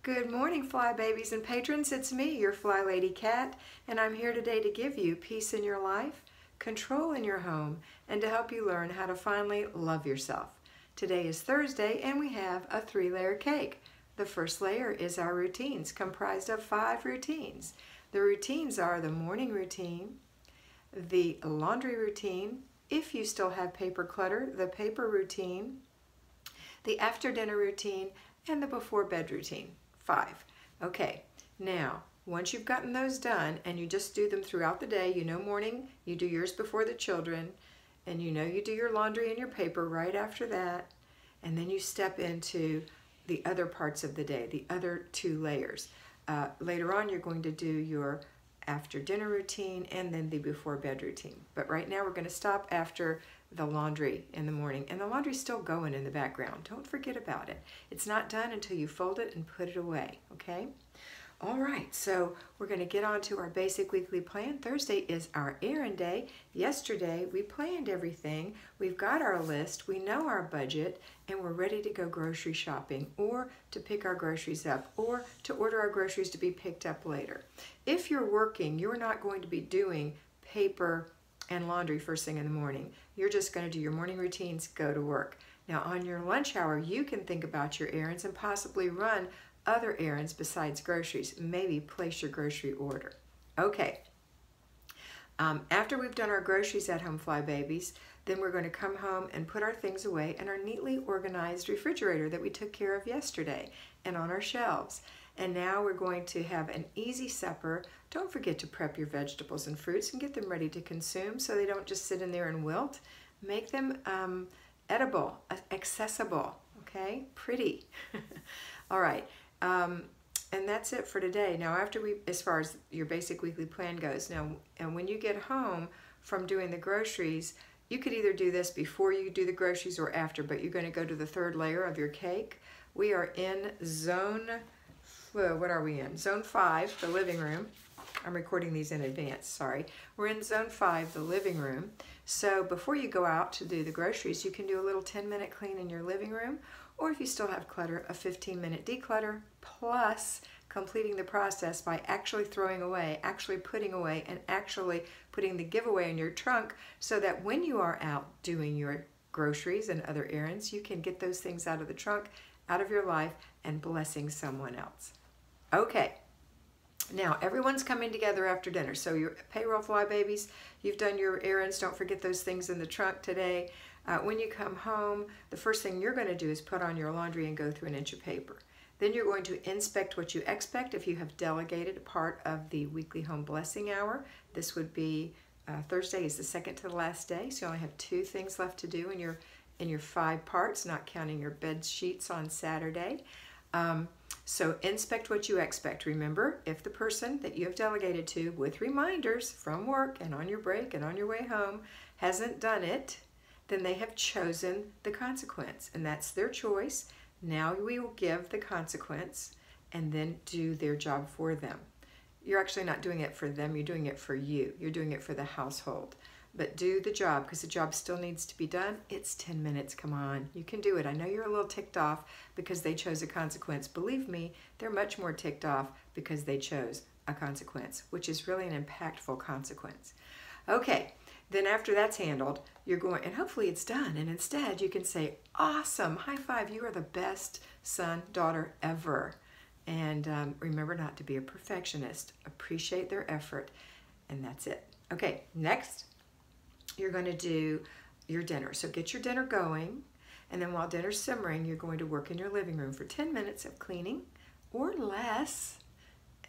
Good morning, fly babies and patrons. It's me, your FlyLady Kat, and I'm here today to give you peace in your life, control in your home, and to help you learn how to finally love yourself. Today is Thursday, and we have a 3-layer cake. The first layer is our routines, comprised of 5 routines. The routines are the morning routine, the laundry routine, if you still have paper clutter, the paper routine, the after dinner routine, and the before bed routine. 5. Okay, now once you've gotten those done and you just do them throughout the day, you know morning, you do yours before the children, and you know you do your laundry and your paper right after that, and then you step into the other parts of the day, the other 2 layers. Later on you're going to do your after dinner routine and then the before bed routine. But right now we're going to stop after the laundry in the morning, and the laundry's still going in the background. Don't forget about it. It's not done until you fold it and put it away, okay? All right, so we're going to get on to our basic weekly plan. Thursday is our errand day. Yesterday we planned everything. We've got our list, we know our budget, and we're ready to go grocery shopping or to pick our groceries up or to order our groceries to be picked up later. If you're working, you're not going to be doing paper and laundry first thing in the morning. You're just going to do your morning routines, go to work. Now on your lunch hour, you can think about your errands and possibly run other errands besides groceries. Maybe place your grocery order. Okay. After we've done our groceries at home, fly babies, then we're going to come home and put our things away in our neatly organized refrigerator that we took care of yesterday and on our shelves. And now we're going to have an easy supper. Don't forget to prep your vegetables and fruits and get them ready to consume so they don't just sit in there and wilt. Make them edible, accessible, okay? Pretty. All right. And that's it for today. Now, as far as your basic weekly plan goes, and when you get home from doing the groceries, you could either do this before you do the groceries or after, but you're going to go to the 3rd layer of your cake. We are in zone, what are we in? Zone 5, the living room. I'm recording these in advance, sorry. We're in zone 5, the living room. So before you go out to do the groceries, you can do a little 10-minute clean in your living room, or if you still have clutter, a 15-minute declutter, plus completing the process by actually throwing away, actually putting away, and actually putting the giveaway in your trunk so that when you are out doing your groceries and other errands, you can get those things out of the trunk, out of your life, and blessing someone else. Okay. Now, everyone's coming together after dinner. So your payroll fly babies, you've done your errands. Don't forget those things in the trunk today. When you come home, the first thing you're going to do is put on your laundry and go through an inch of paper. Then you're going to inspect what you expect if you have delegated a part of the weekly home blessing hour. This would be Thursday is the second to the last day, so you only have 2 things left to do in your 5 parts, not counting your bed sheets on Saturday. So inspect what you expect. Remember, if the person that you have delegated to with reminders from work and on your break and on your way home hasn't done it, then they have chosen the consequence, and that's their choice. Now we will give the consequence and then do their job for them. You're actually not doing it for them, you're doing it for you. You're doing it for the household. But do the job, because the job still needs to be done. It's 10 minutes, come on. You can do it. I know you're a little ticked off because they chose a consequence. Believe me, they're much more ticked off because they chose a consequence, which is really an impactful consequence. Okay, then after that's handled, you're going, and hopefully it's done, and instead you can say, awesome, high five, you are the best son, daughter ever. And remember not to be a perfectionist. Appreciate their effort, and that's it. Okay, next. You're going to do your dinner. So get your dinner going, and then while dinner's simmering, you're going to work in your living room for 10 minutes of cleaning or less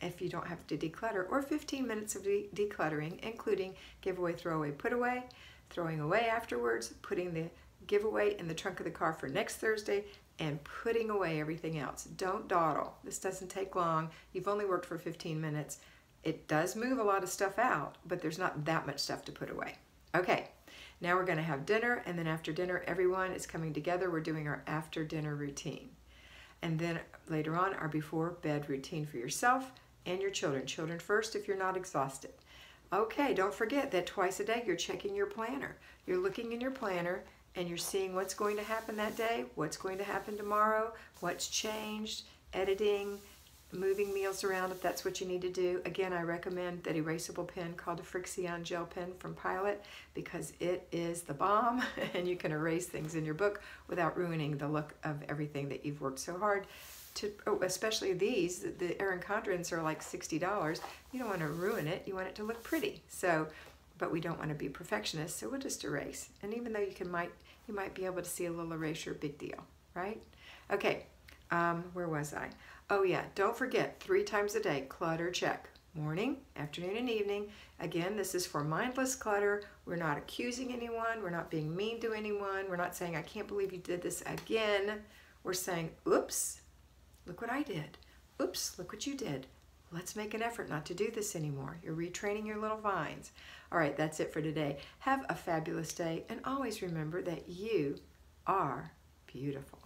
if you don't have to declutter, or 15 minutes of decluttering, including giveaway, throwaway, put away, throwing away afterwards, putting the giveaway in the trunk of the car for next Thursday, and putting away everything else. Don't dawdle. This doesn't take long. You've only worked for 15 minutes. It does move a lot of stuff out, but there's not that much stuff to put away. Okay, now we're going to have dinner, and then after dinner, everyone is coming together. We're doing our after dinner routine. And then later on, our before bed routine for yourself and your children. Children first if you're not exhausted. Okay, don't forget that twice a day you're checking your planner. You're looking in your planner and you're seeing what's going to happen that day, what's going to happen tomorrow, what's changed, editing, moving meals around if that's what you need to do. Again, I recommend that erasable pen called a Frixion gel pen from Pilot because it is the bomb and you can erase things in your book without ruining the look of everything that you've worked so hard to, especially these, the Errand are like $60. You don't want to ruin it, you want it to look pretty. So, but we don't want to be perfectionists, so we'll just erase. And even though you might be able to see a little erasure, big deal, right? Okay, where was I? Oh yeah, don't forget 3 times a day, clutter check. Morning, afternoon, and evening. Again, this is for mindless clutter. We're not accusing anyone. We're not being mean to anyone. We're not saying, I can't believe you did this again. We're saying, oops, look what I did. Oops, look what you did. Let's make an effort not to do this anymore. You're retraining your little vines. All right, that's it for today. Have a fabulous day, and always remember that you are beautiful.